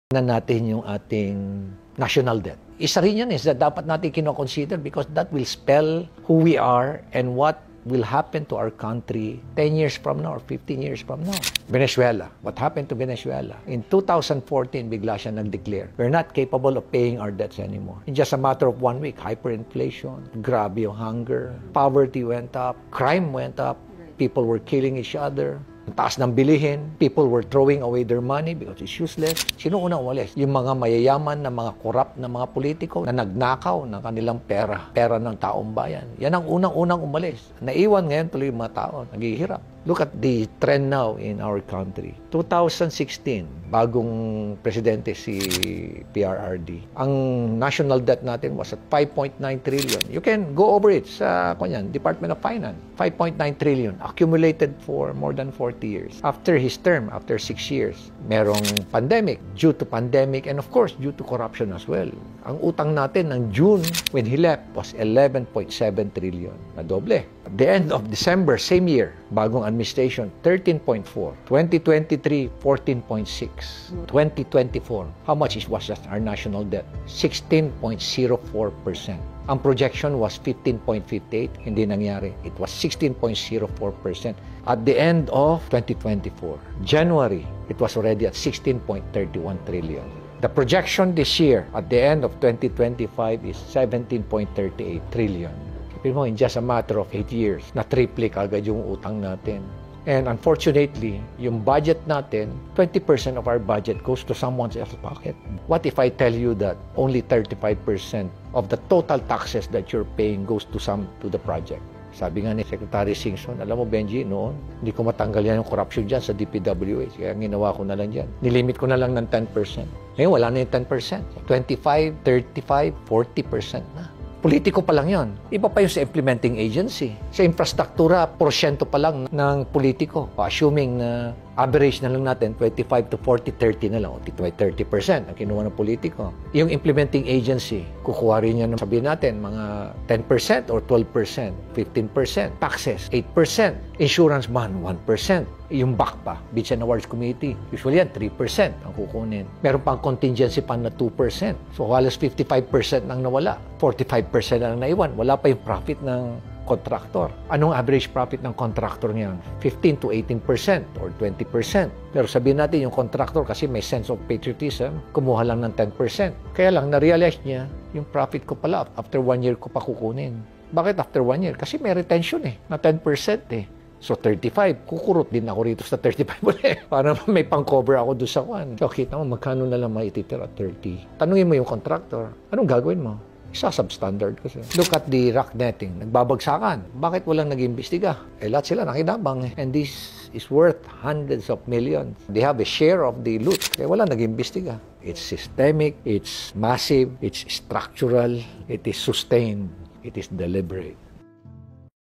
na natin yung ating national debt. Isa rin yan is that dapat natin kino-consider because that will spell who we are and what will happen to our country 10 years from now or 15 years from now. Venezuela. What happened to Venezuela? In 2014, bigla siya nag-declare, we're not capable of paying our debts anymore. In just a matter of 1 week, hyperinflation, grabe yung hunger, poverty went up, crime went up, people were killing each other, ang taas ng bilihin, people were throwing away their money because it's useless. Sino unang umalis? Yung mga mayayaman na mga corrupt na mga politiko na nagnakaw ng kanilang pera ng taong bayan. Yan ang unang-unang umalis. Naiwan ngayon tuloy yung mga tao, naghihirap. Look at the trend now in our country. 2016, bagong presidente si PRRD. Ang national debt natin was at 5.9 trillion. You can go over it sa Department of Finance. 5.9 trillion accumulated for more than 40 years. After his term, after 6 years, merong pandemic. Due to pandemic and of course, due to corruption as well. Ang utang natin ng June when he left was 11.7 trillion. Na doble. At the end of December, same year, bagong administration, 13.4. 2023, 14.6. 2024, how much was just our national debt? 16.04%. Ang projection was 15.58. Hindi nangyari. It was 16.04%. At the end of 2024, January, it was already at 16.31 trillion. The projection this year, at the end of 2025, is 17.38 trillion. Sabi mo, in just a matter of 8 years, na-triple agad yung utang natin. And unfortunately, yung budget natin, 20% of our budget goes to someone else's pocket. What if I tell you that only 35% of the total taxes that you're paying goes to the project? Sabi nga ni Secretary Singson, alam mo Benji, noon, hindi ko matanggal yan yung corruption dyan sa DPWH. Kaya ginawa ko na lang dyan. Nilimit ko na lang ng 10%. Ngayon, wala na yung 10%. 25, 35, 40% na. Politiko pa lang yon. Iba pa yung sa implementing agency. Sa infrastruktura, porsyento pa lang ng politiko. Assuming na average na lang natin, 25 to 40, 30 na lang. O 30% ang kinuha ng politiko. Yung implementing agency, kukuha rin yan, sabihin natin, mga 10% or 12%, 15%. Taxes, 8%. Insurance man, 1%. Yung BAC pa, Beach and Awards Committee, usually yan, 3% ang kukunin. Meron pang contingency fund na 2%. So, halos 55% nang nawala. 45% ang naiwan. Wala pa yung profit ng contractor. Anong average profit ng contractor niyan? 15 to 18% or 20%. Pero sabihin natin yung contractor kasi may sense of patriotism, kumuha lang ng 10%. Kaya lang, na-realize niya, yung profit ko pala, after 1 year ko pa kukunin. Bakit after 1 year? Kasi may retention na 10% So, 35. Kukurot din ako rito sa 35 ulit. Para may pang-cover ako doon sa kwan. So, kita mo, magkano na lang maititira? 30. Tanungin mo yung contractor, anong gagawin mo? Isa-substandard kasi. Look at the rock netting. Nagbabagsakan. Bakit walang nag-imbestiga? Lahat sila nakidabang. And this is worth hundreds of millions. They have a share of the loot. Kaya walang nag-imbestiga. It's systemic, it's massive, it's structural, it is sustained, it is deliberate.